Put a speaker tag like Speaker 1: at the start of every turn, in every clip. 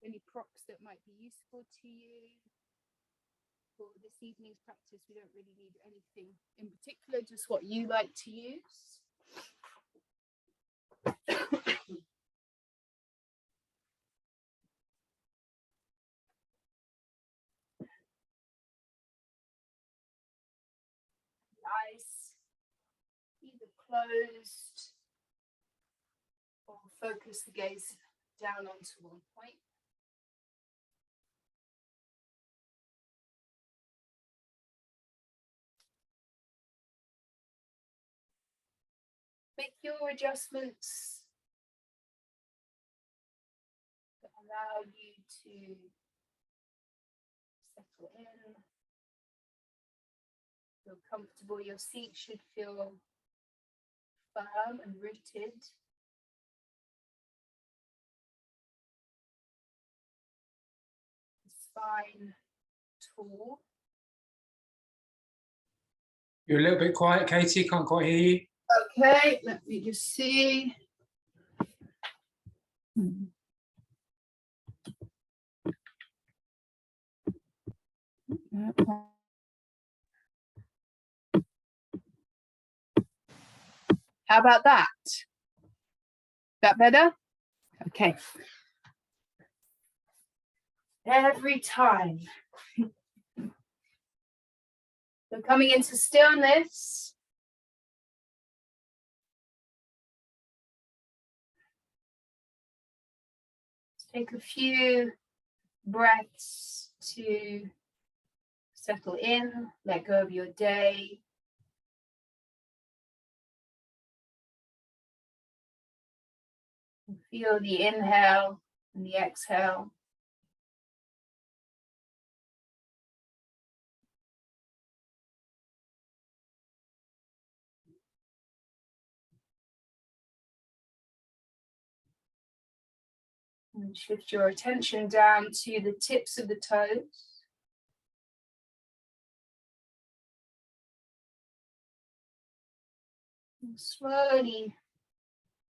Speaker 1: any props that might be useful to you. For this evening's practice, we don't really need anything in particular, just what you like to use. Eyes either closed or focus the gaze down onto one point. Make your adjustments that allow you to settle in, feel comfortable. Your seat should feel firm and rooted. The spine tall.
Speaker 2: You're a little bit quiet, Katie. Can't quite hear you.
Speaker 1: Okay, let me just see. How about that? That better? Okay. Every time. So coming into stillness. Take a few breaths to settle in, let go of your day. Feel the inhale and the exhale. And shift your attention down to the tips of the toes. And slowly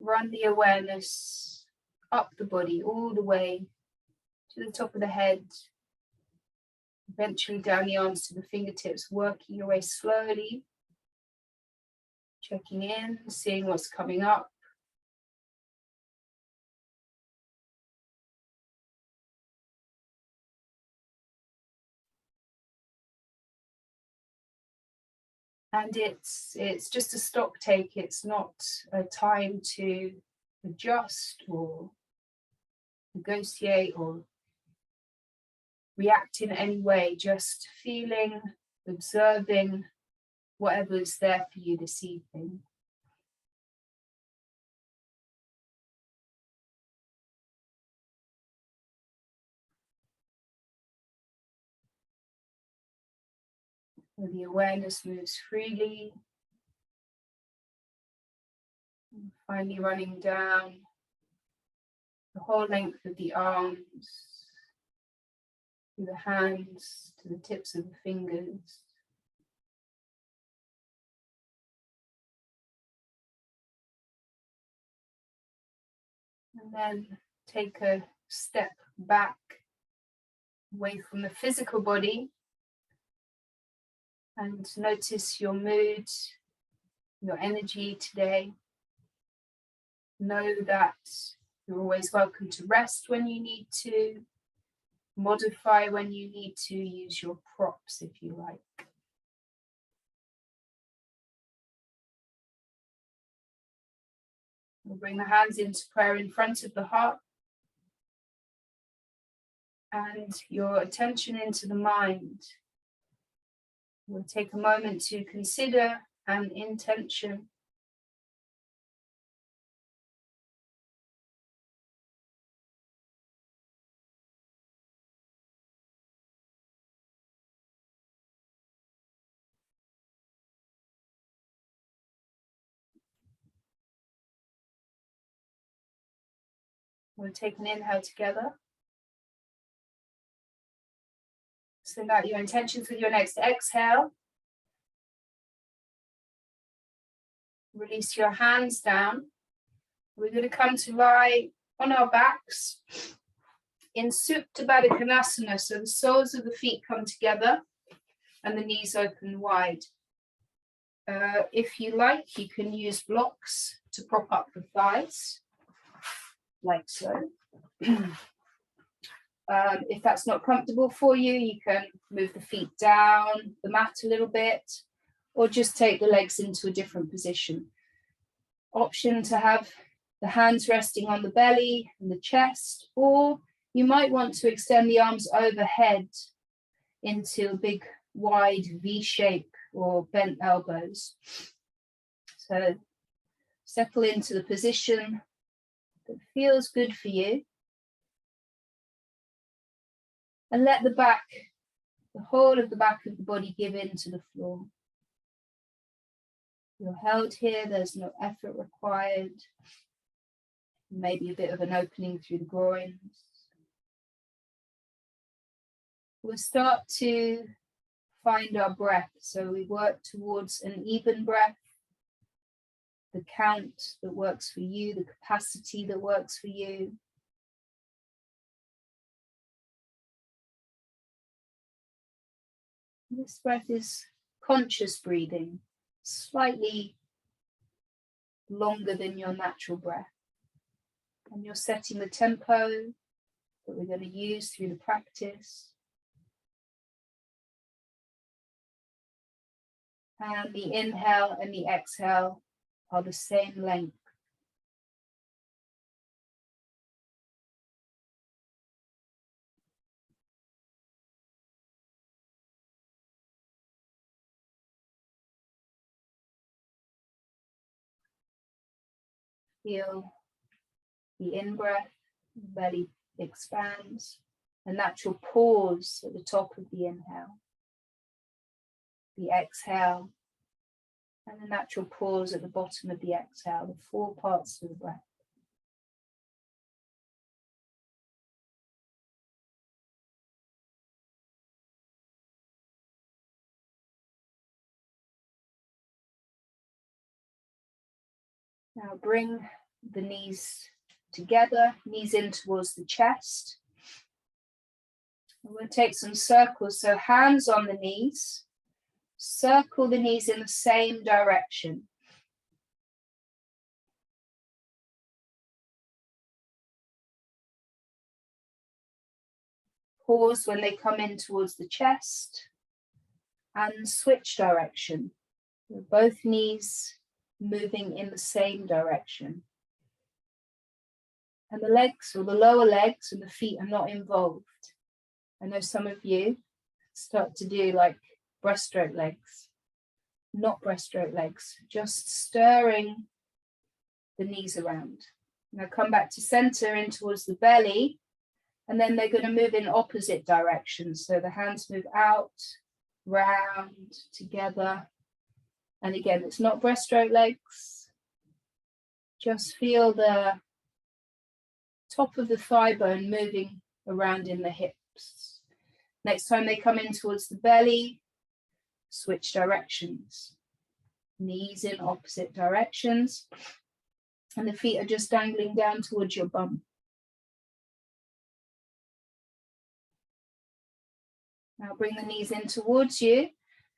Speaker 1: run the awareness up the body, all the way to the top of the head. Eventually down the arms to the fingertips, working your way slowly. Checking in, seeing what's coming up. And it's just a stock take. It's not a time to adjust or negotiate or react in any way. Just feeling, observing whatever's there for you this evening. Where the awareness moves freely, and finally running down the whole length of the arms, through the hands, to the tips of the fingers. And then take a step back, away from the physical body. And notice your mood, your energy today. Know that you're always welcome to rest when you need to, modify when you need to, use your props if you like. We'll bring the hands into prayer in front of the heart. And your attention into the mind. We'll take a moment to consider an intention. We'll take an inhale together. Send out your intentions with your next exhale. Release your hands down. We're going to come to lie on our backs in Supta Baddha Konasana, so the soles of the feet come together and the knees open wide. If you like, you can use blocks to prop up the thighs, like so. If that's not comfortable for you, you can move the feet down the mat a little bit, or just take the legs into a different position. Option to have the hands resting on the belly and the chest, or you might want to extend the arms overhead into a big wide V shape or bent elbows. So settle into the position that feels good for you. And let the whole of the back of the body give in to the floor. You're held here, there's no effort required. Maybe a bit of an opening through the groins. We'll start to find our breath. So we work towards an even breath, the count that works for you, the capacity that works for you. This breath is conscious breathing, slightly longer than your natural breath. And you're setting the tempo that we're going to use through the practice. And the inhale and the exhale are the same length. Feel the in-breath, the belly expands, a natural pause at the top of the inhale, the exhale, and a natural pause at the bottom of the exhale, the 4 parts of the breath. Now bring the knees together, knees in towards the chest. We'll take some circles, so hands on the knees, circle the knees in the same direction. Pause when they come in towards the chest and switch direction. Both knees moving in the same direction. And the legs, or the lower legs and the feet, are not involved. I know some of you start to do like breaststroke legs, not breaststroke legs, just stirring the knees around. Now come back to center in towards the belly, and then they're going to move in opposite directions. So the hands move out, round, together. And again, it's not breaststroke legs. Just feel the top of the thigh bone moving around in the hips. Next time they come in towards the belly, switch directions. Knees in opposite directions. And the feet are just dangling down towards your bum. Now bring the knees in towards you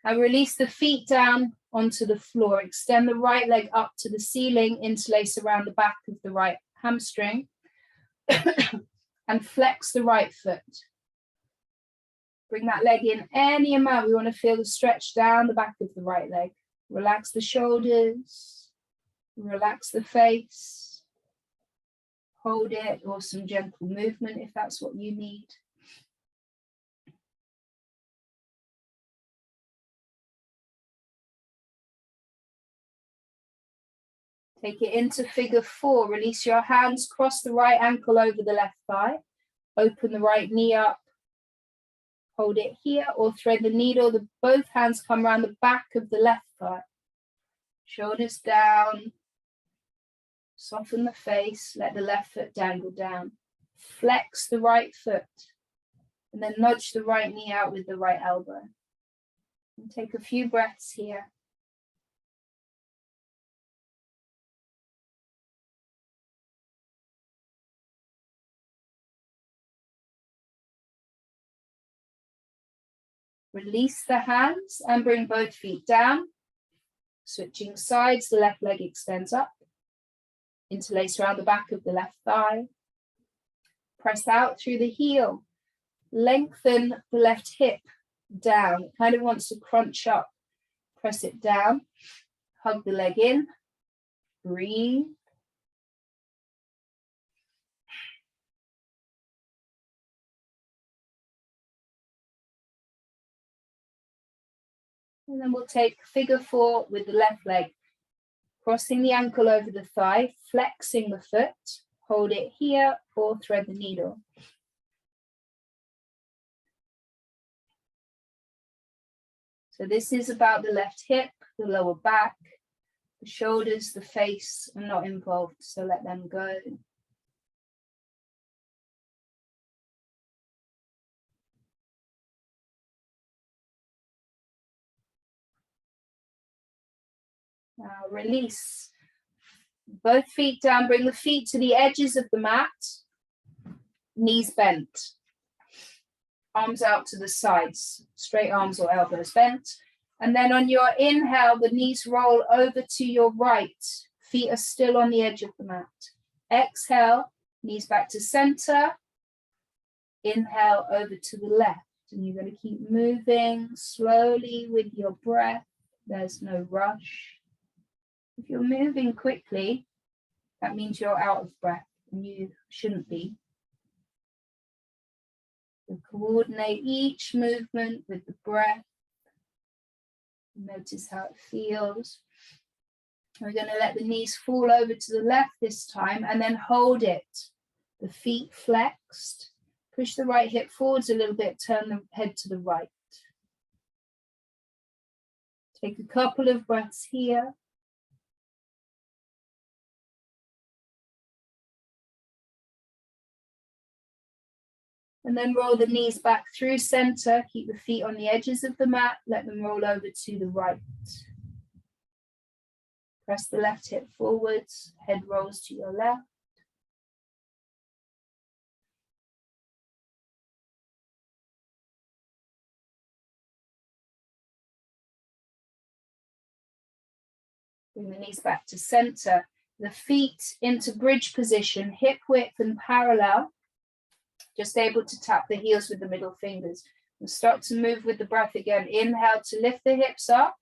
Speaker 1: and release the feet down onto the floor. Extend the right leg up to the ceiling, interlace around the back of the right hamstring, and flex the right foot. Bring that leg in any amount. We want to feel the stretch down the back of the right leg. Relax the shoulders, relax the face, hold it, or some gentle movement if that's what you need. Take it into figure 4. Release your hands, cross the right ankle over the left thigh. Open the right knee up. Hold it here or thread the needle. Both hands come around the back of the left thigh. Shoulders down. Soften the face. Let the left foot dangle down. Flex the right foot. And then nudge the right knee out with the right elbow. And take a few breaths here. Release the hands and bring both feet down. Switching sides, the left leg extends up. Interlace around the back of the left thigh. Press out through the heel. Lengthen the left hip down. It kind of wants to crunch up. Press it down. Hug the leg in. Breathe. And then we'll take figure 4 with the left leg. Crossing the ankle over the thigh, flexing the foot. Hold it here or thread the needle. So this is about the left hip, the lower back, the shoulders, the face are not involved, so let them go. Now release. Both feet down, bring the feet to the edges of the mat, knees bent. Arms out to the sides, straight arms or elbows bent. And then on your inhale, the knees roll over to your right. Feet are still on the edge of the mat. Exhale, knees back to center. Inhale over to the left. And you're going to keep moving slowly with your breath. There's no rush. If you're moving quickly, that means you're out of breath and you shouldn't be. So coordinate each movement with the breath. Notice how it feels. We're going to let the knees fall over to the left this time and then hold it. The feet flexed. Push the right hip forwards a little bit, turn the head to the right. Take a couple of breaths here. And then roll the knees back through center. Keep the feet on the edges of the mat. Let them roll over to the right. Press the left hip forwards. Head rolls to your left. Bring the knees back to center. The feet into bridge position, hip width and parallel. Just able to tap the heels with the middle fingers. And start to move with the breath again. Inhale to lift the hips up.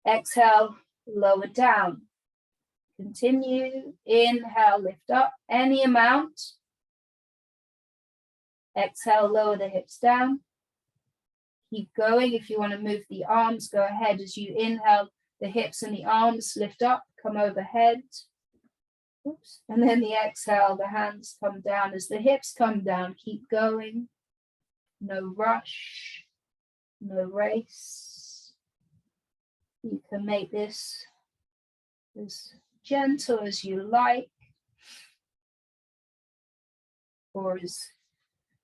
Speaker 1: Exhale, lower down. Continue. Inhale, lift up any amount. Exhale, lower the hips down. Keep going. If you want to move the arms, go ahead. As you inhale, the hips and the arms lift up, come overhead. Oops. And then the exhale, the hands come down. As the hips come down, keep going. No rush, no race. You can make this as gentle as you like, or as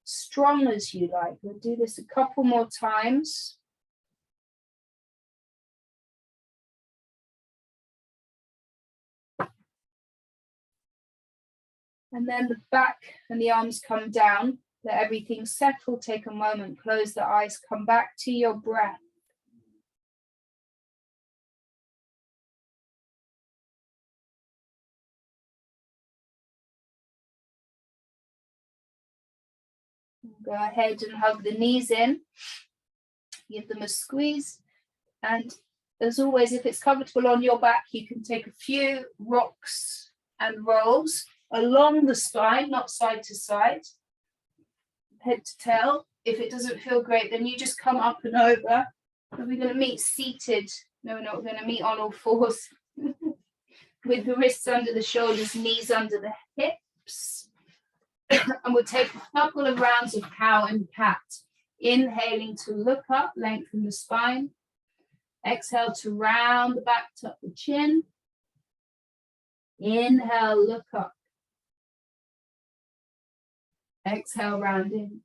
Speaker 1: strong as you like. We'll do this a couple more times. And then the back and the arms come down. Let everything settle. Take a moment. Close the eyes. Come back to your breath. Go ahead and hug the knees in. Give them a squeeze. And as always, if it's comfortable on your back, you can take a few rocks and rolls along the spine, not side to side, head to tail. If it doesn't feel great, then you just come up and over. And we're going to meet seated. No, we're not. We're going to meet on all fours with the wrists under the shoulders, knees under the hips. And we'll take a couple of rounds of cow and cat. Inhaling to look up, lengthen the spine. Exhale to round the back, tuck the chin. Inhale, look up. Exhale, round in.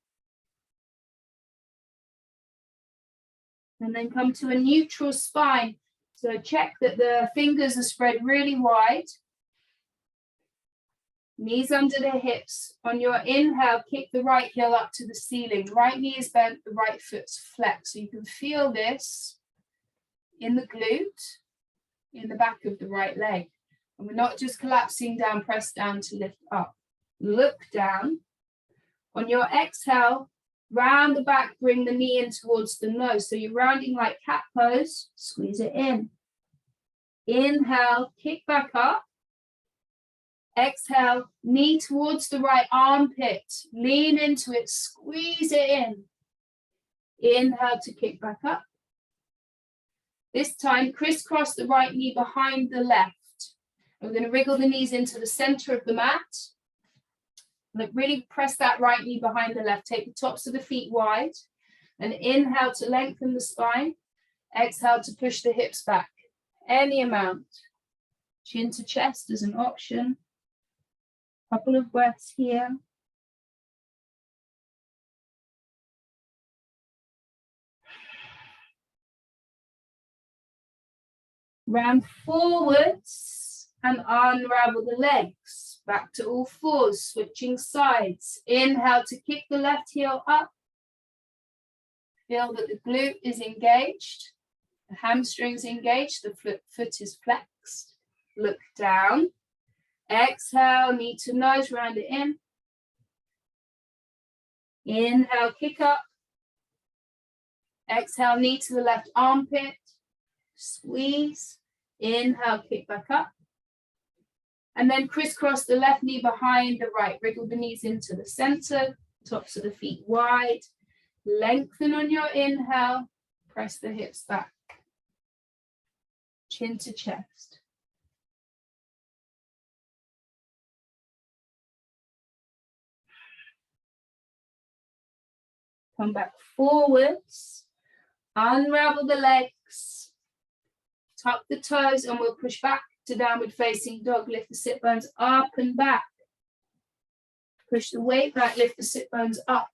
Speaker 1: And then come to a neutral spine. So check that the fingers are spread really wide. Knees under the hips. On your inhale, kick the right heel up to the ceiling. Right knee is bent, the right foot's flexed. So you can feel this in the glute, in the back of the right leg. And we're not just collapsing down, press down to lift up. Look down. On your exhale, round the back, bring the knee in towards the nose. So you're rounding like cat pose, squeeze it in. Inhale, kick back up. Exhale, knee towards the right armpit. Lean into it, squeeze it in. Inhale to kick back up. This time, crisscross the right knee behind the left. We're going to wriggle the knees into the center of the mat. Look, really press that right knee behind the left. Take the tops of the feet wide. And inhale to lengthen the spine. Exhale to push the hips back. Any amount. Chin to chest is an option. Couple of breaths here. Round forwards and unravel the legs. Back to all fours, switching sides. Inhale to kick the left heel up. Feel that the glute is engaged. The hamstring's engaged. The foot is flexed. Look down. Exhale, knee to nose, round it in. Inhale, kick up. Exhale, knee to the left armpit. Squeeze. Inhale, kick back up. And then crisscross the left knee behind the right. Wriggle the knees into the center. Tops of the feet wide. Lengthen on your inhale. Press the hips back. Chin to chest. Come back forwards, unravel the legs, tuck the toes, and we'll push back to downward facing dog. Lift the sit bones up and back. Push the weight back, lift the sit bones up.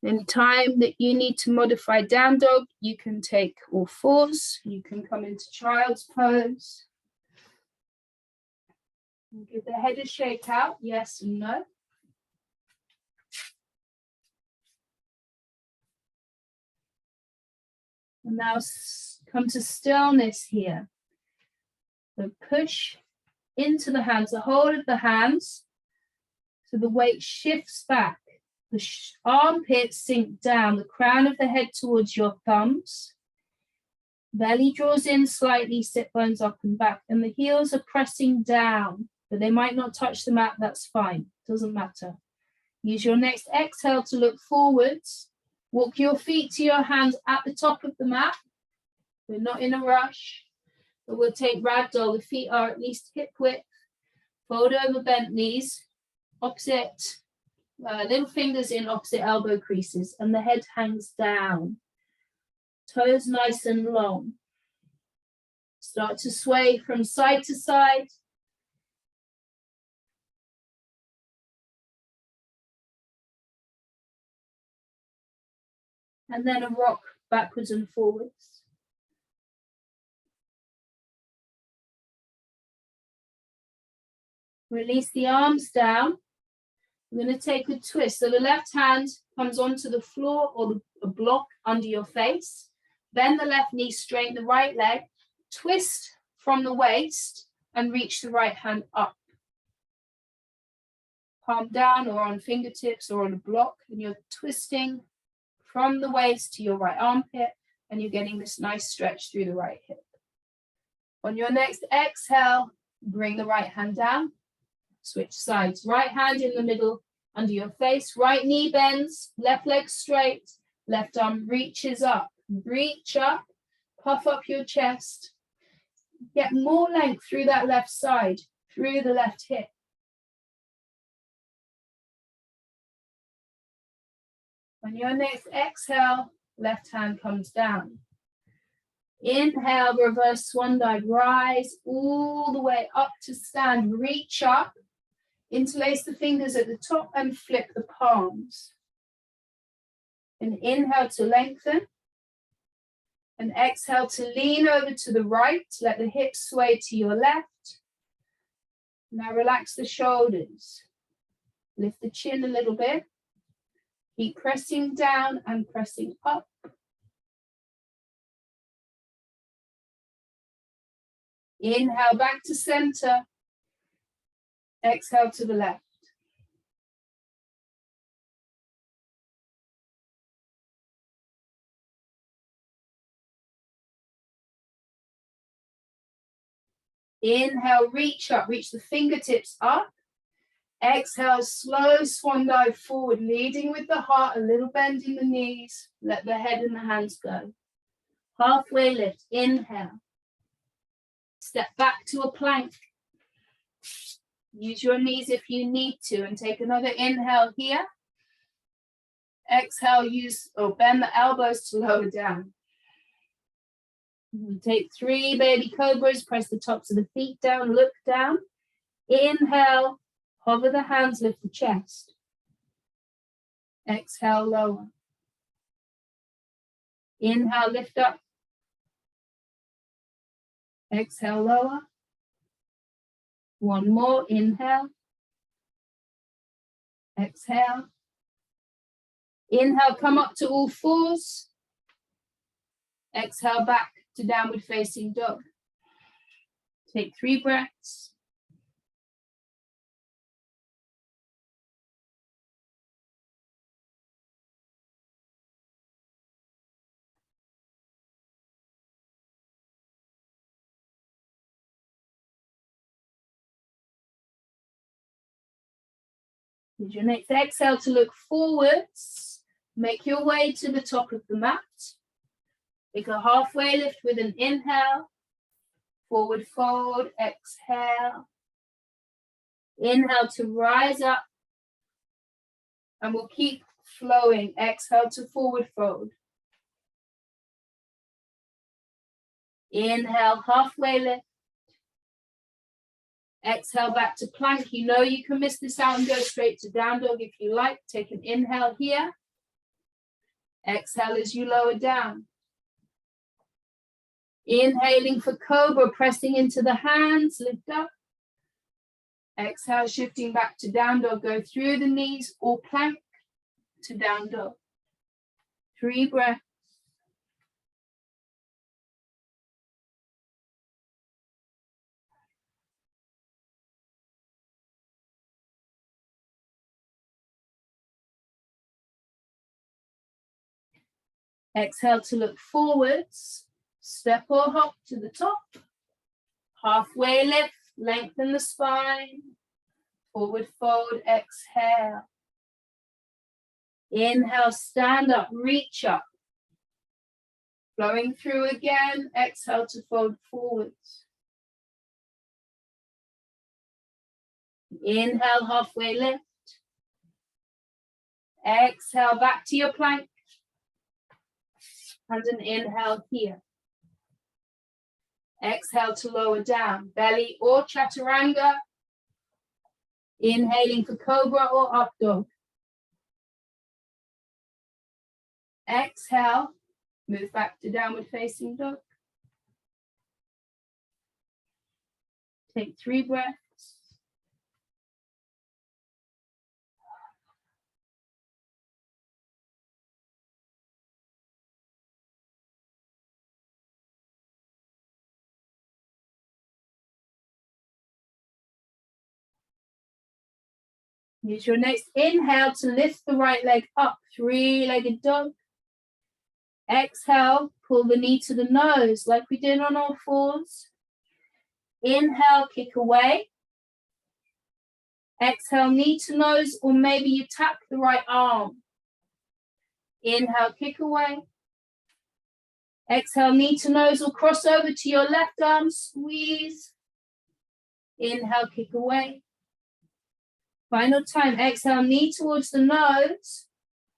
Speaker 1: Any time that you need to modify down dog, you can take all fours. You can come into child's pose. And give the head a shake out, yes and no. And now come to stillness here. So push into the hands, the whole of the hands, so the weight shifts back. The armpits sink down, the crown of the head towards your thumbs. Belly draws in slightly, sit bones up and back, and the heels are pressing down, but they might not touch the mat, that's fine, doesn't matter. Use your next exhale to look forwards. Walk your feet to your hands at the top of the mat. We're not in a rush, but we'll take ragdoll. The feet are at least hip width. Fold over bent knees, opposite, little fingers in opposite elbow creases, and the head hangs down. Toes nice and long. Start to sway from side to side. And then a rock backwards and forwards. Release the arms down. We're going to take a twist. So the left hand comes onto the floor or a block under your face. Bend the left knee, straighten the right leg. Twist from the waist and reach the right hand up. Palm down or on fingertips or on a block. And you're twisting from the waist to your right armpit, and you're getting this nice stretch through the right hip. On your next exhale, bring the right hand down, switch sides. Right hand in the middle under your face, right knee bends, left leg straight, left arm reaches up. Reach up, puff up your chest. Get more length through that left side, through the left hip. On your next exhale, left hand comes down. Inhale, reverse swan dive, rise all the way up to stand. Reach up, interlace the fingers at the top and flip the palms. And inhale to lengthen. And exhale to lean over to the right. Let the hips sway to your left. Now relax the shoulders. Lift the chin a little bit. Keep pressing down and pressing up. Inhale back to center. Exhale to the left. Inhale, reach up, reach the fingertips up. Exhale, slow swan dive forward, leading with the heart, a little bend in the knees. Let the head and the hands go. Halfway lift, inhale. Step back to a plank. Use your knees if you need to, and take another inhale here. Exhale, use or bend the elbows to lower down. Take 3 baby cobras, press the tops of the feet down, look down. Inhale, hover the hands, lift the chest. Exhale, lower. Inhale, lift up. Exhale, lower. One more, inhale. Exhale. Inhale, come up to all fours. Exhale, back to downward facing dog. Take 3 breaths. Use your next exhale to look forwards. Make your way to the top of the mat. Take a halfway lift with an inhale. Forward fold, exhale. Inhale to rise up. And we'll keep flowing. Exhale to forward fold. Inhale, halfway lift. Exhale back to plank. You know you can miss this out and go straight to down dog if you like. Take an inhale here. Exhale as you lower down. Inhaling for cobra, pressing into the hands, lift up. Exhale, shifting back to down dog. Go through the knees or plank to down dog. 3 breaths. Exhale to look forwards. Step or hop to the top. Halfway lift, lengthen the spine. Forward fold, exhale. Inhale, stand up, reach up. Flowing through again, exhale to fold forwards. Inhale, halfway lift. Exhale, back to your plank. And an inhale here. Exhale to lower down, belly or chaturanga. Inhaling for cobra or up dog. Exhale, move back to downward facing dog. Take 3 breaths. Use your next inhale to lift the right leg up, 3-legged dog. Exhale, pull the knee to the nose like we did on all fours. Inhale, kick away. Exhale, knee to nose, or maybe you tap the right arm. Inhale, kick away. Exhale, knee to nose, or cross over to your left arm, squeeze. Inhale, kick away. Final time, exhale, knee towards the nose,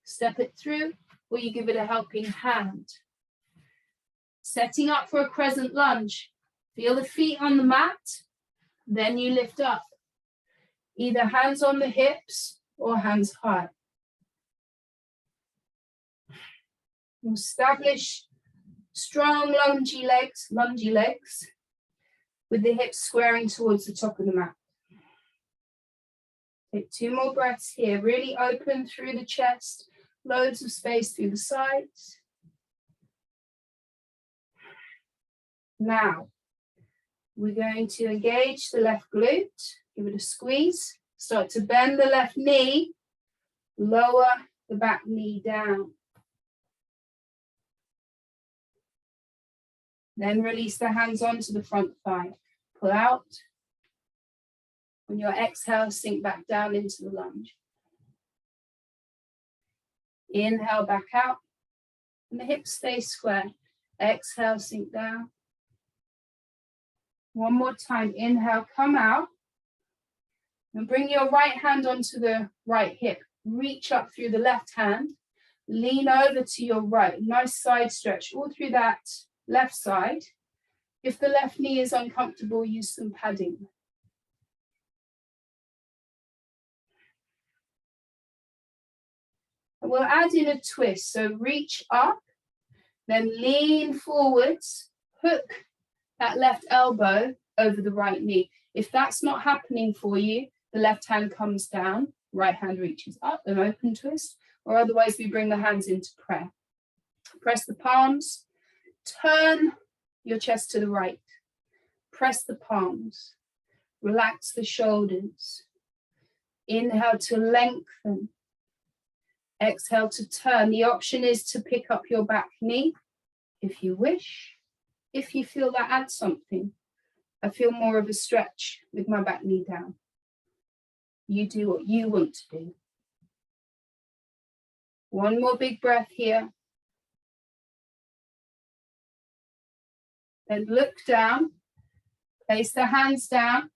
Speaker 1: step it through, or you give it a helping hand. Setting up for a crescent lunge. Feel the feet on the mat, then you lift up. Either hands on the hips or hands high. Establish strong lungy legs with the hips squaring towards the top of the mat. Take 2 more breaths here. Really open through the chest. Loads of space through the sides. Now, we're going to engage the left glute. Give it a squeeze. Start to bend the left knee. Lower the back knee down. Then release the hands onto the front thigh. Pull out. On your exhale, sink back down into the lunge. Inhale, back out. And the hips stay square. Exhale, sink down. One more time. Inhale, come out. And bring your right hand onto the right hip. Reach up through the left hand. Lean over to your right. Nice side stretch all through that left side. If the left knee is uncomfortable, use some padding. And we'll add in a twist. So reach up, then lean forwards, hook that left elbow over the right knee. If that's not happening for you, the left hand comes down, right hand reaches up, an open twist, or otherwise we bring the hands into prayer. Press the palms, turn your chest to the right, press the palms, relax the shoulders. Inhale to lengthen, exhale to turn. The option is to pick up your back knee if you wish, if you feel that adds something. I feel more of a stretch with my back knee down. You do what you want to do. One more big breath here. Then look down, place the hands down.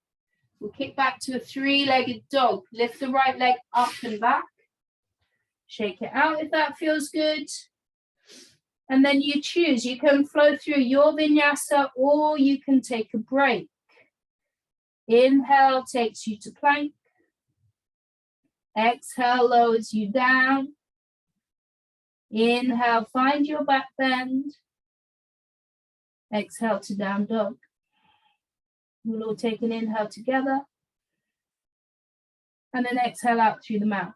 Speaker 1: We'll kick back to a 3-legged dog. Lift the right leg up and back. Shake it out if that feels good. And then you choose. You can flow through your vinyasa or you can take a break. Inhale takes you to plank. Exhale lowers you down. Inhale, find your back bend. Exhale to down dog. We'll all take an inhale together. And then exhale out through the mouth.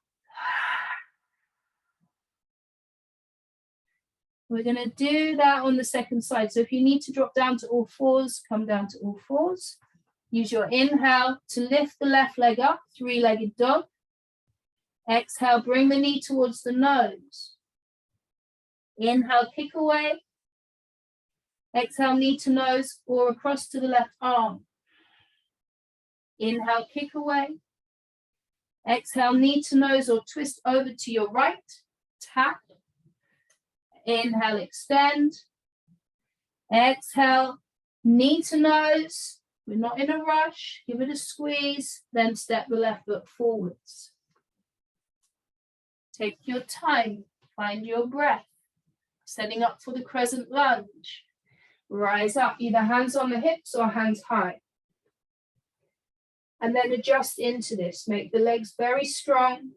Speaker 1: We're going to do that on the second side. So if you need to drop down to all fours, come down to all fours. Use your inhale to lift the left leg up, 3-legged dog. Exhale, bring the knee towards the nose. Inhale, kick away. Exhale, knee to nose or across to the left arm. Inhale, kick away. Exhale, knee to nose or twist over to your right. Tap. Inhale, extend. Exhale, knee to nose. We're not in a rush. Give it a squeeze. Then step the left foot forwards. Take your time. Find your breath. Setting up for the crescent lunge. Rise up, either hands on the hips or hands high. And then adjust into this. Make the legs very strong.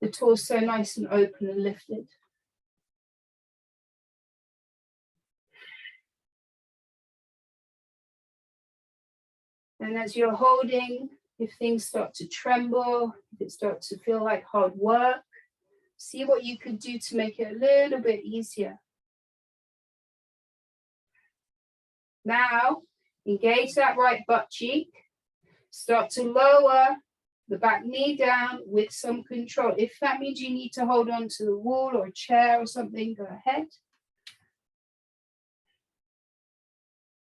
Speaker 1: The torso nice and open and lifted. And as you're holding, if things start to tremble, if it starts to feel like hard work, see what you could do to make it a little bit easier. Now, engage that right butt cheek. Start to lower the back knee down with some control. If that means you need to hold on to the wall or a chair or something, go ahead.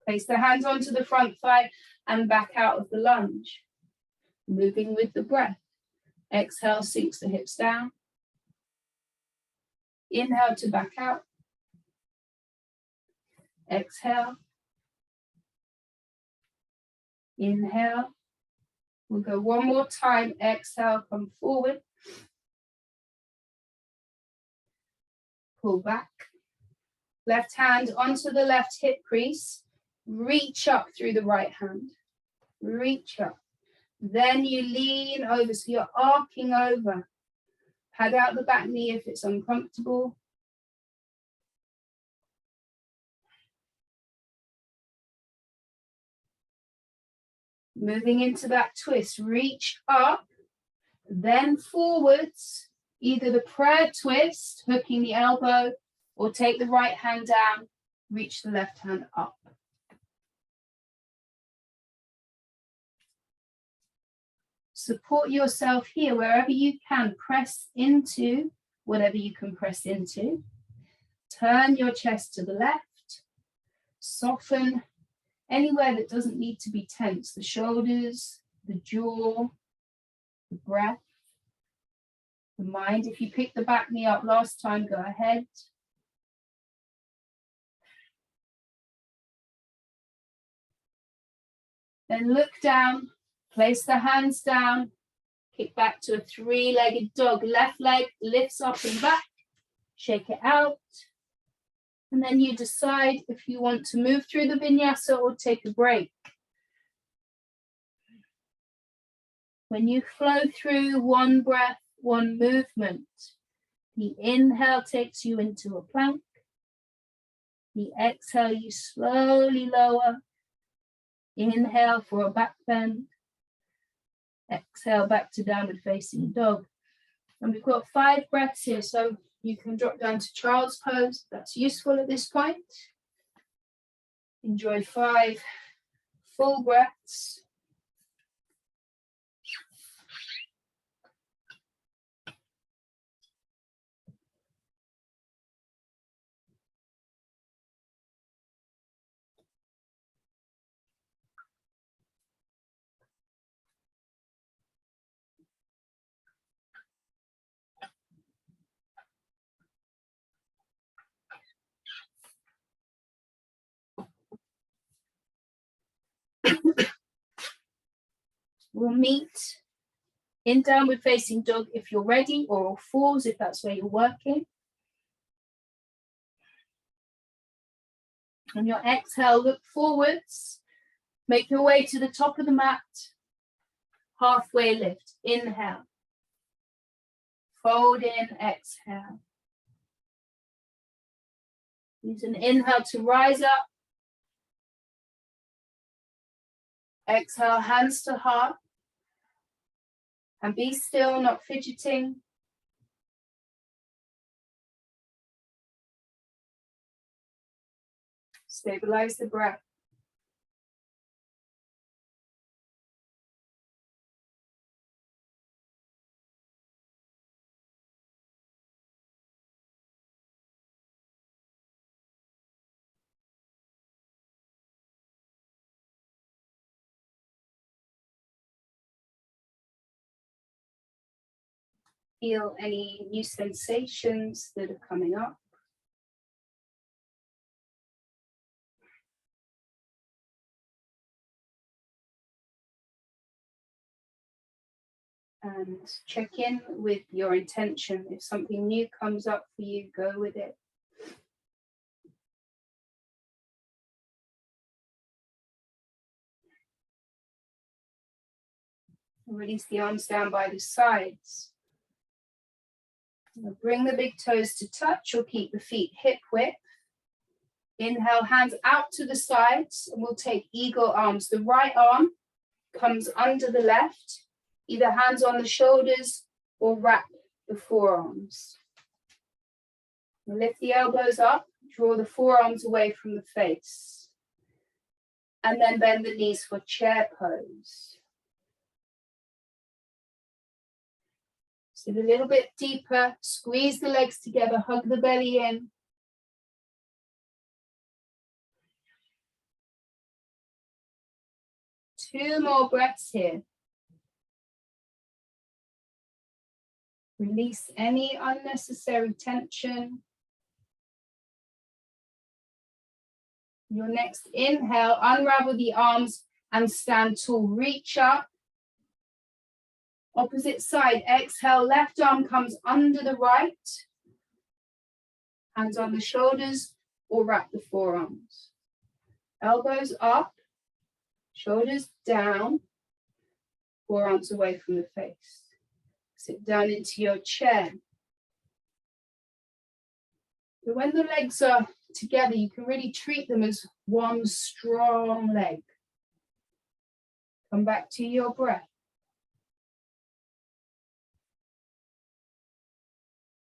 Speaker 1: Place the hands onto the front thigh and back out of the lunge. Moving with the breath. Exhale, sinks the hips down. Inhale to back out. Exhale. Inhale. We'll go one more time. Exhale, come forward. Pull back. Left hand onto the left hip crease. Reach up through the right hand. Reach up. Then you lean over, so you're arcing over. Pad out the back knee if it's uncomfortable. Moving into that twist, reach up, then forwards, either the prayer twist, hooking the elbow, or take the right hand down, reach the left hand up. Support yourself here wherever you can. Press into whatever you can press into. Turn your chest to the left. Soften anywhere that doesn't need to be tense. The shoulders, the jaw, the breath, the mind. If you picked the back knee up last time, go ahead. Then look down, place the hands down, kick back to a three-legged dog. Left leg lifts up and back, shake it out. And then you decide if you want to move through the vinyasa or take a break. When you flow through one breath, one movement, the inhale takes you into a plank. The exhale, you slowly lower. Inhale for a back bend. Exhale back to downward facing dog. And we've got 5 breaths here, so you can drop down to child's pose. That's useful at this point. Enjoy 5 full breaths. We'll meet in downward facing dog if you're ready, or all fours if that's where you're working. On your exhale, look forwards. Make your way to the top of the mat. Halfway lift. Inhale. Fold in, exhale. Use an inhale to rise up. Exhale, hands to heart. And be still, not fidgeting. Stabilize the breath. Feel any new sensations that are coming up. And check in with your intention. If something new comes up for you, go with it. Release the arms down by the sides. Bring the big toes to touch or keep the feet hip width. Inhale, hands out to the sides, and we'll take eagle arms. The right arm comes under the left, either hands on the shoulders or wrap the forearms. Lift the elbows up, draw the forearms away from the face. And then bend the knees for chair pose. Sit a little bit deeper, squeeze the legs together, hug the belly in. Two more breaths here. Release any unnecessary tension. Your next inhale, unravel the arms and stand tall. Reach up. Opposite side, exhale, left arm comes under the right. Hands on the shoulders or wrap the forearms. Elbows up, shoulders down, forearms away from the face. Sit down into your chair. So when the legs are together, you can really treat them as one strong leg. Come back to your breath.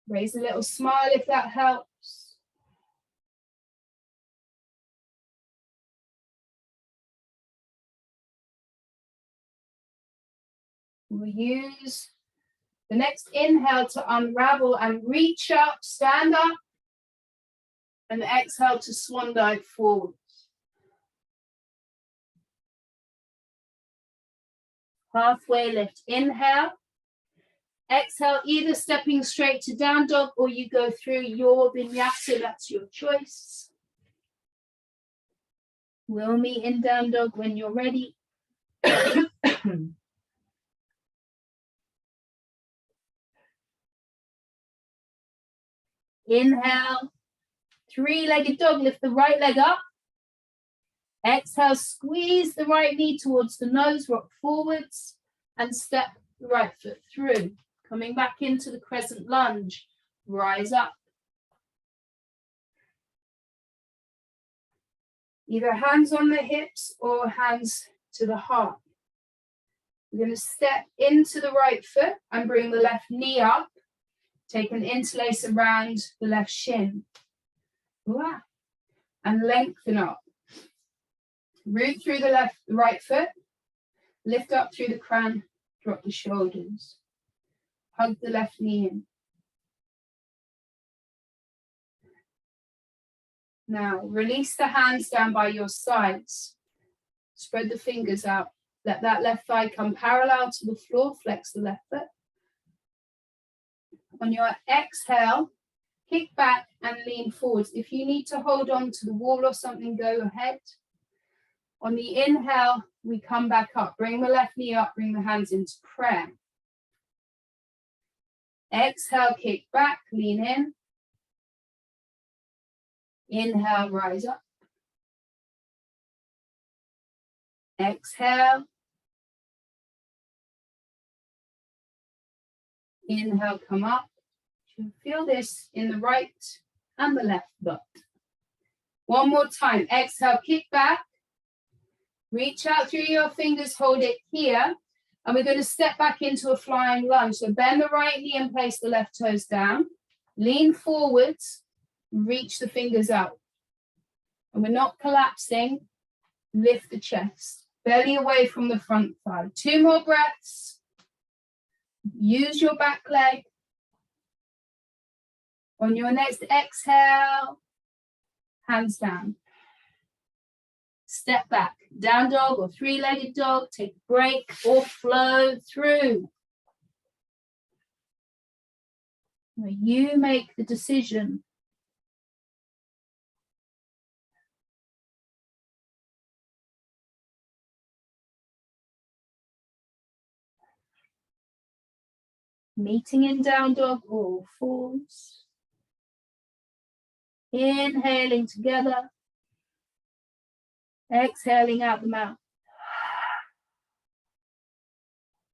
Speaker 1: Raise a little smile if that helps. We'll use the next inhale to unravel and reach up, stand up, and exhale to swan dive forward. Halfway lift, inhale. Exhale, either stepping straight to down dog or you go through your vinyasa, that's your choice. We'll meet in down dog when you're ready. Inhale, three-legged dog, lift the right leg up. Exhale, squeeze the right knee towards the nose, rock forwards, and step the right foot through. Coming back into the crescent lunge, rise up. Either hands on the hips or hands to the heart. We're going to step into the right foot and bring the left knee up. Take an interlace around the left shin. And lengthen up. Root through the right foot. Lift up through the crown, drop the shoulders. Hug the left knee in. Now, release the hands down by your sides. Spread the fingers out. Let that left thigh come parallel to the floor. Flex the left foot. On your exhale, kick back and lean forwards. If you need to hold on to the wall or something, go ahead. On the inhale, we come back up. Bring the left knee up, bring the hands into prayer. Exhale, kick back, lean in. Inhale, rise up. Exhale. Inhale, come up. You feel this in the right and the left butt. One more time. Exhale, kick back. Reach out through your fingers, hold it here. And we're going to step back into a flying lunge. So bend the right knee and place the left toes down. Lean forwards, reach the fingers out. And we're not collapsing. Lift the chest. Belly away from the front thigh. 2 more breaths. Use your back leg. On your next exhale, hands down. Step back, down dog or three-legged dog, take a break or flow through. Now you make the decision. Meeting in down dog or fours. Inhaling together. Exhaling out the mouth.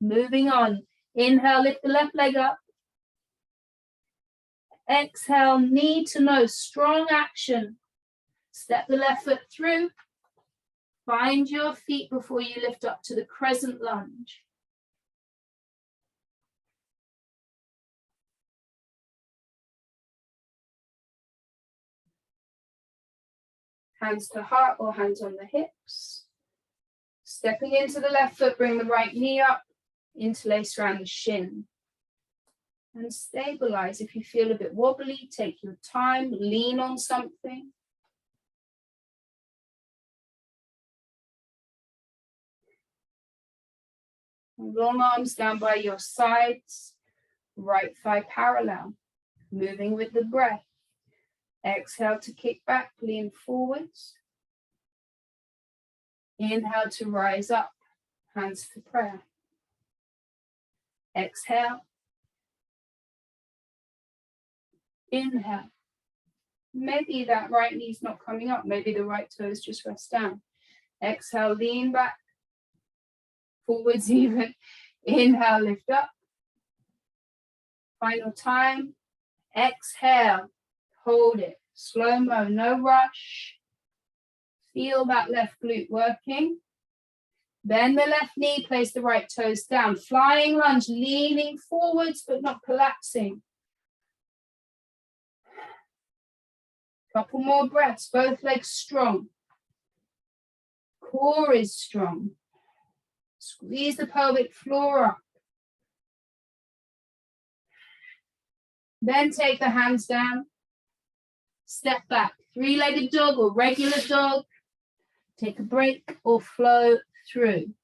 Speaker 1: Moving on. Inhale, lift the left leg up. Exhale, knee to nose, strong action. Step the left foot through. Find your feet before you lift up to the crescent lunge. Hands to heart or hands on the hips. Stepping into the left foot, bring the right knee up, interlace around the shin. And stabilize. If you feel a bit wobbly, take your time, lean on something. Long arms down by your sides, right thigh parallel, moving with the breath. Exhale to kick back, lean forwards. Inhale to rise up, hands to prayer. Exhale. Inhale. Maybe that right knee's not coming up. Maybe the right toes just rest down. Exhale, lean back. Forwards even. Inhale, lift up. Final time. Exhale. Hold it. Slow-mo, no rush. Feel that left glute working. Bend the left knee, place the right toes down. Flying lunge, leaning forwards but not collapsing. Couple more breaths, both legs strong. Core is strong. Squeeze the pelvic floor up. Then take the hands down. Step back, three-legged dog or regular dog. Take a break or flow through.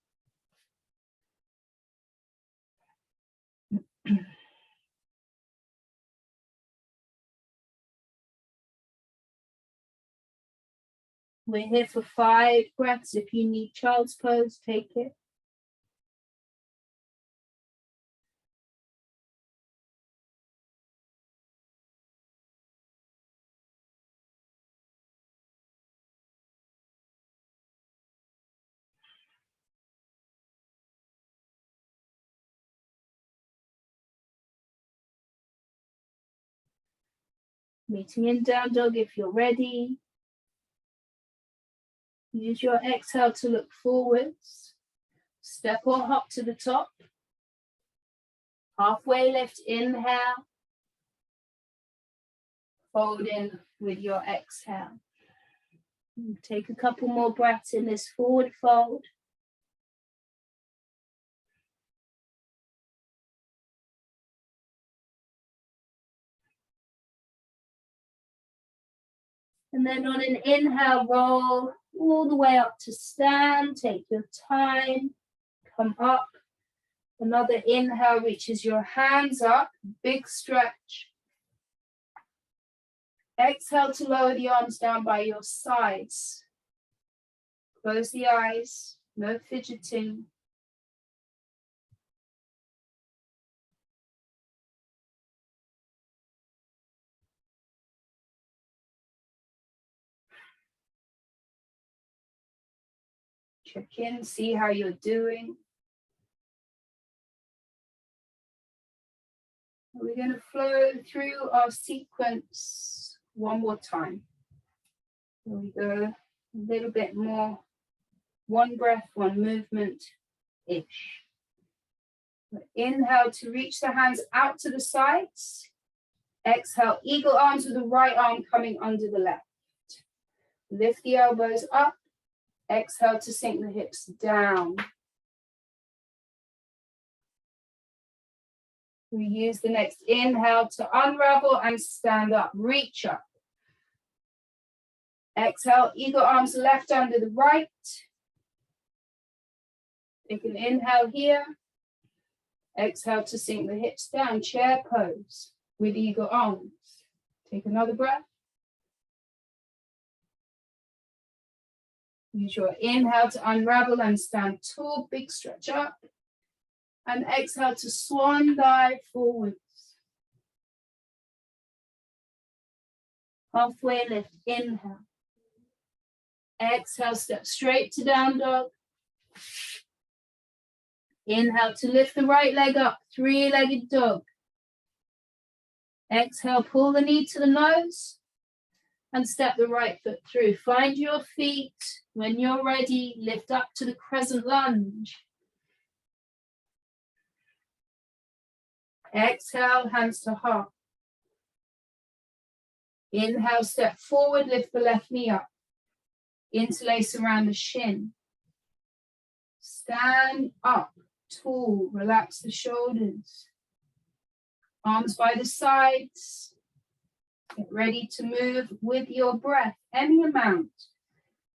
Speaker 1: We're here for 5 breaths. If you need child's pose, take it. Meeting in down dog if you're ready. Use your exhale to look forwards. Step or hop to the top. Halfway lift, inhale. Fold in with your exhale. Take a couple more breaths in this forward fold. And then on an inhale, roll all the way up to stand. Take your time. Come up. Another inhale reaches your hands up. Big stretch. Exhale to lower the arms down by your sides. Close the eyes. No fidgeting. Check in, see how you're doing. We're going to flow through our sequence one more time. Here we go, a little bit more. One breath, one movement-ish. Inhale to reach the hands out to the sides. Exhale, eagle arms with the right arm coming under the left. Lift the elbows up. Exhale to sink the hips down. We use the next inhale to unravel and stand up. Reach up. Exhale, eagle arms left under the right. Take an inhale here. Exhale to sink the hips down. Chair pose with eagle arms. Take another breath. Use your inhale to unravel and stand tall, big stretch up. And exhale to swan dive forwards. Halfway lift, inhale. Exhale, step straight to down dog. Inhale to lift the right leg up, three-legged dog. Exhale, pull the knee to the nose and step the right foot through. Find your feet. When you're ready, lift up to the crescent lunge. Exhale, hands to heart. Inhale, step forward, lift the left knee up. Interlace around the shin. Stand up, tall, relax the shoulders. Arms by the sides. Get ready to move with your breath, any amount.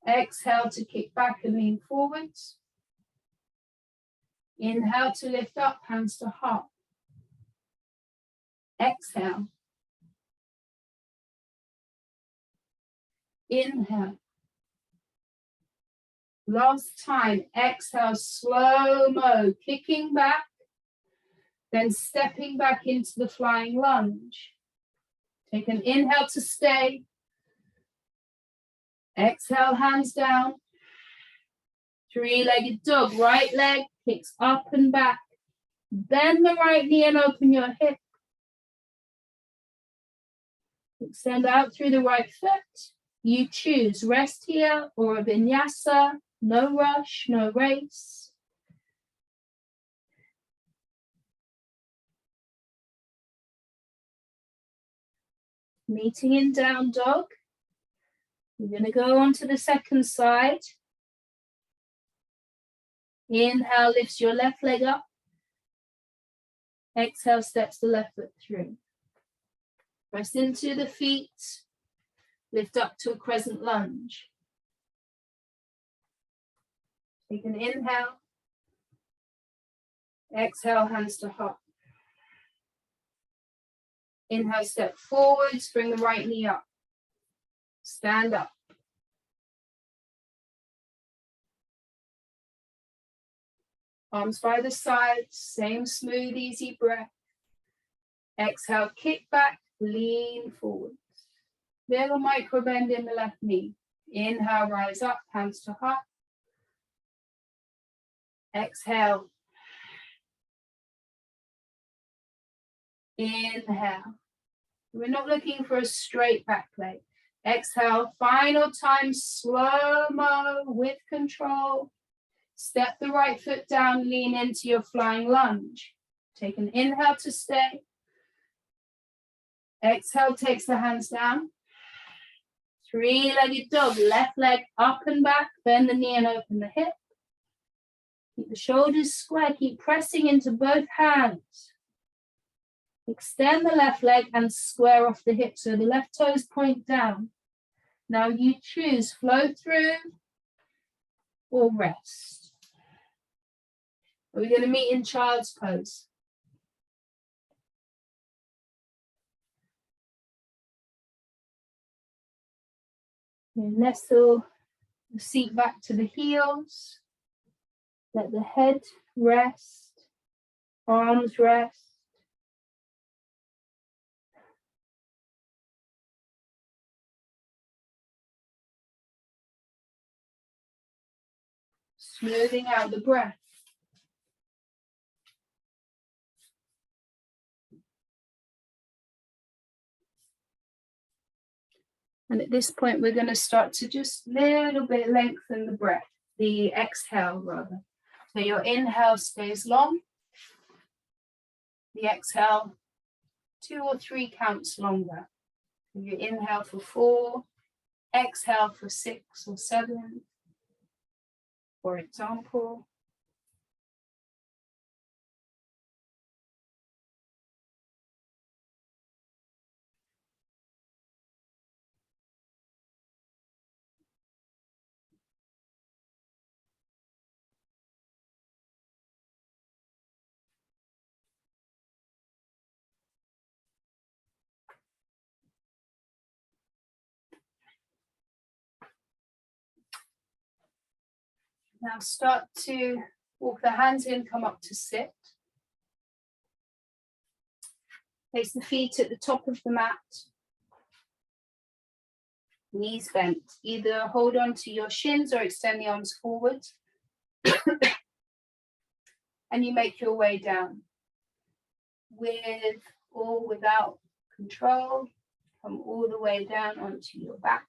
Speaker 1: Exhale to kick back and lean forwards. Inhale to lift up, hands to heart. Exhale. Inhale. Last time, exhale, slow-mo, kicking back, then stepping back into the flying lunge. Take an inhale to stay. Exhale, hands down. Three-legged dog, right leg kicks up and back. Bend the right knee and open your hip. Extend out through the right foot. You choose rest here or a vinyasa. No rush, no race. Meeting in down dog. We're going to go on to the second side. Inhale, lifts your left leg up. Exhale, steps the left foot through. Press into the feet. Lift up to a crescent lunge. Take an inhale. Exhale, hands to heart. Inhale, step forwards, bring the right knee up. Stand up. Arms by the sides, same smooth, easy breath. Exhale, kick back, lean forwards. Little micro bend in the left knee. Inhale, rise up, hands to heart. Exhale. Inhale. We're not looking for a straight back leg. Exhale, final time, slow-mo with control. Step the right foot down, lean into your flying lunge. Take an inhale to stay. Exhale, takes the hands down. Three-legged dog, left leg up and back, bend the knee and open the hip. Keep the shoulders square, keep pressing into both hands. Extend the left leg and square off the hip so the left toes point down. Now you choose flow through or rest. We're going to meet in child's pose. Nestle the seat back to the heels. Let the head rest, arms rest. Smoothing out the breath. And at this point, we're going to start to just a little bit lengthen the breath, the exhale rather. So your inhale stays long. The exhale, 2 or 3 counts longer. So you inhale for 4, exhale for 6 or 7, for example. Now start to walk the hands in, come up to sit. Place the feet at the top of the mat. Knees bent. Either hold on to your shins or extend the arms forward. And you make your way down. With or without control, come all the way down onto your back.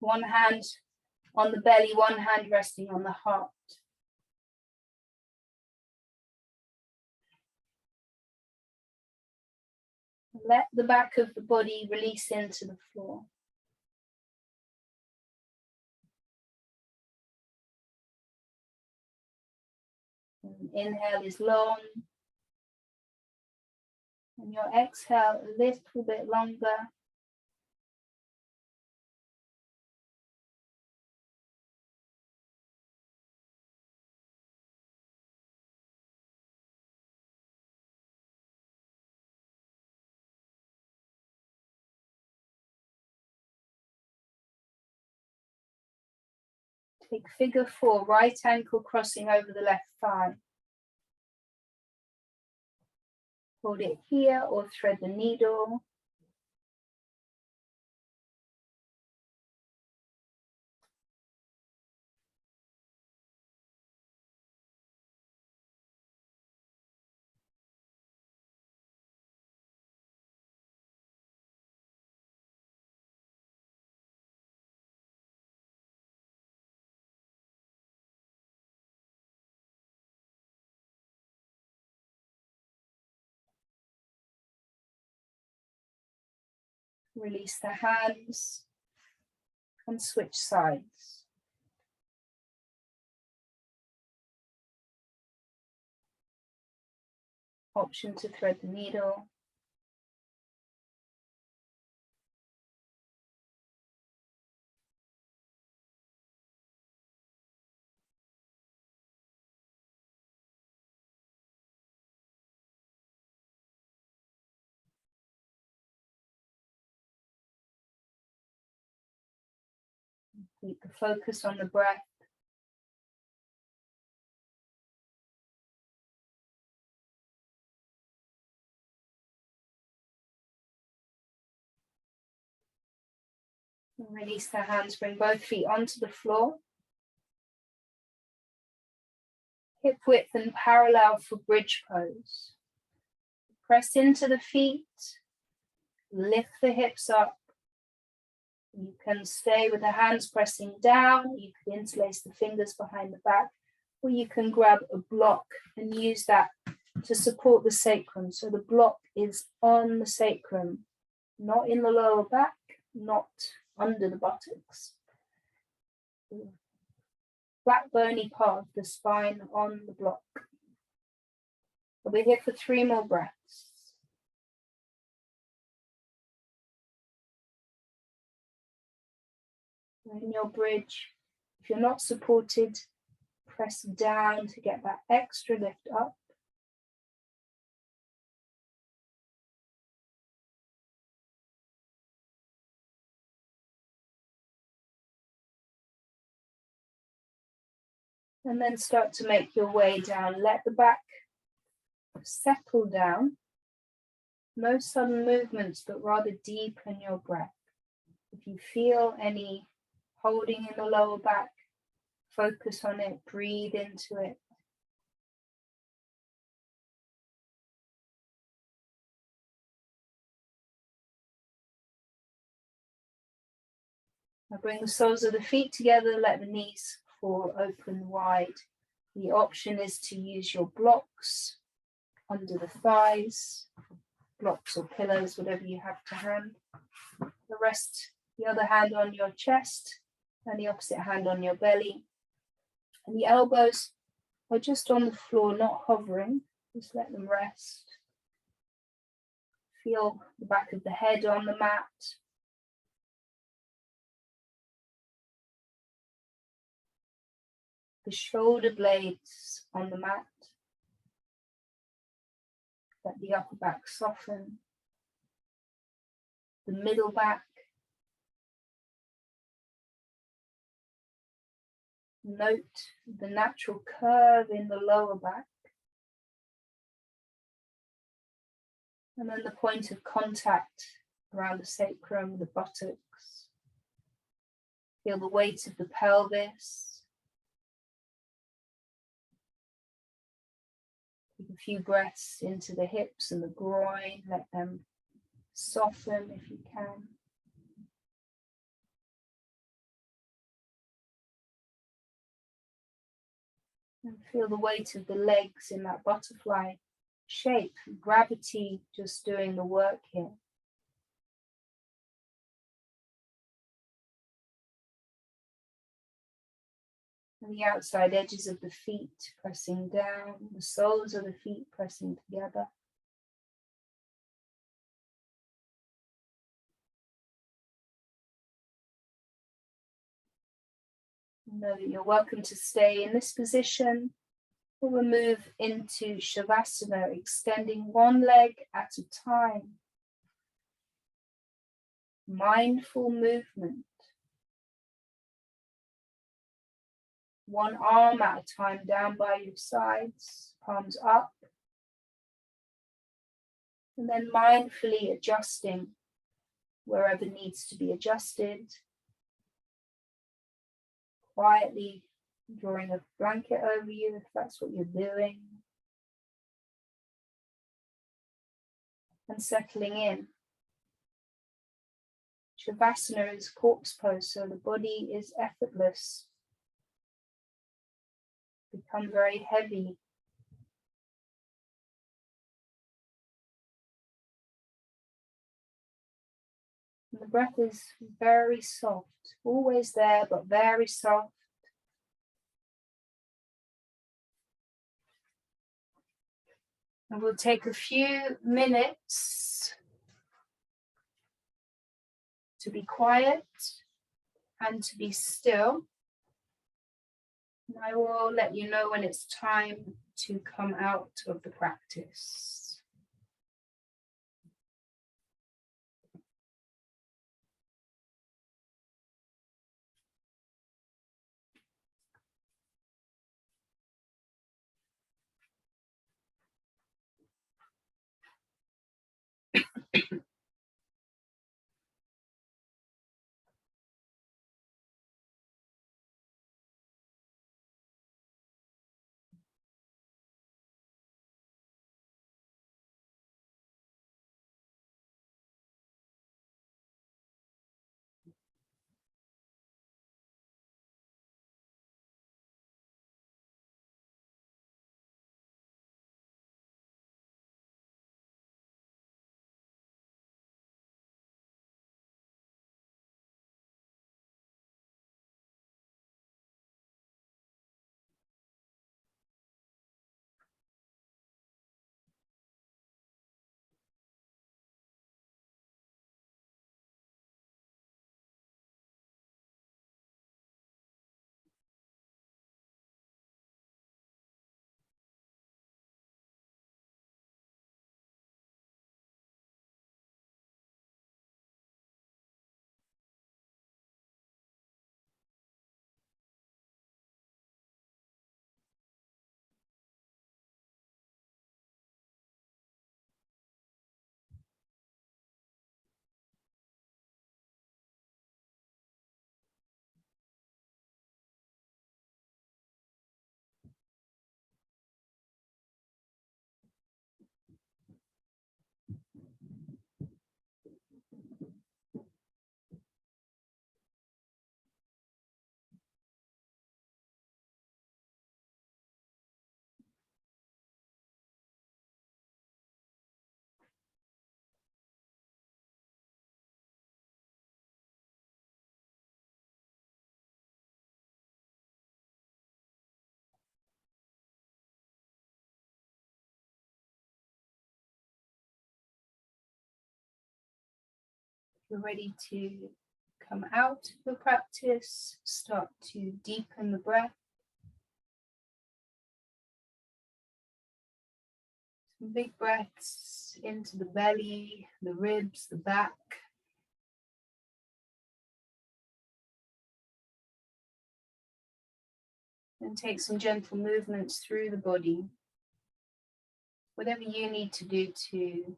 Speaker 1: One hand on the belly, one hand resting on the heart. Let the back of the body release into the floor. And inhale is long. And your exhale a little bit longer. Take figure 4, right ankle crossing over the left thigh. Hold it here or thread the needle. Release the hands and switch sides. Option to thread the needle. Keep the focus on the breath. And release the hands, bring both feet onto the floor. Hip width and parallel for bridge pose. Press into the feet, lift the hips up. You can stay with the hands pressing down, you could interlace the fingers behind the back, or you can grab a block and use that to support the sacrum. So the block is on the sacrum, not in the lower back, not under the buttocks. Flat bony part of the spine on the block. We'll be here for 3 more breaths. In your bridge, if you're not supported, press down to get that extra lift up. And then start to make your way down. Let the back settle down. No sudden movements, but rather deepen your breath. If you feel any holding in the lower back, focus on it, breathe into it. Now bring the soles of the feet together, let the knees fall open wide. The option is to use your blocks under the thighs, blocks or pillows, whatever you have to hand. The other hand on your chest and the opposite hand on your belly. And the elbows are just on the floor, not hovering, just let them rest. Feel the back of the head on the mat. The shoulder blades on the mat. Let the upper back soften. The middle back. Note the natural curve in the lower back. And then the point of contact around the sacrum, the buttocks. Feel the weight of the pelvis. Take a few breaths into the hips and the groin. Let them soften if you can. And feel the weight of the legs in that butterfly shape. Gravity just doing the work here. And the outside edges of the feet pressing down, the soles of the feet pressing together. Know that you're welcome to stay in this position, or we'll move into Shavasana, extending one leg at a time. Mindful movement. One arm at a time down by your sides, palms up. And then mindfully adjusting wherever needs to be adjusted. Quietly drawing a blanket over you if that's what you're doing. And settling in. Shavasana is corpse pose, so the body is effortless. Become very heavy. The breath is very soft, always there, but very soft. And we'll take a few minutes to be quiet and to be still. And I will let you know when it's time to come out of the practice. You're ready to come out of the practice, start to deepen the breath. Some big breaths into the belly, the ribs, the back. And take some gentle movements through the body. Whatever you need to do to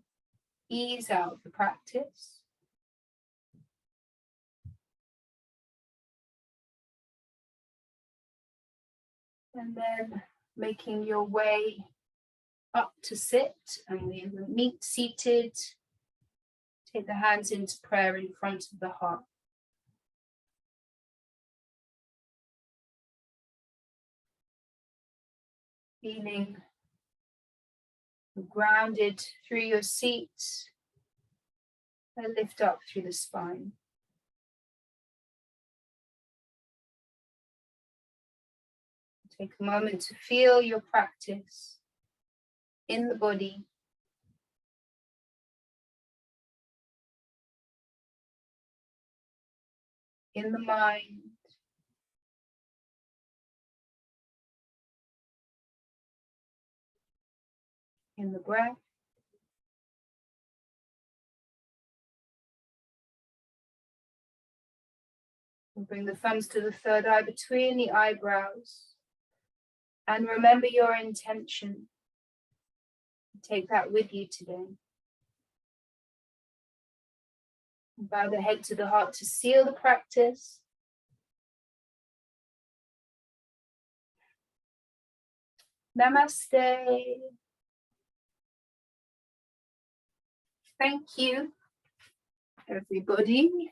Speaker 1: ease out the practice. And then making your way up to sit, and we will meet seated. Take the hands into prayer in front of the heart. Feeling grounded through your seat and lift up through the spine. Take a moment to feel your practice in the body. In the mind. In the breath. And bring the thumbs to the third eye between the eyebrows. And remember your intention. Take that with you today. Bow the head to the heart to seal the practice. Namaste. Thank you, everybody.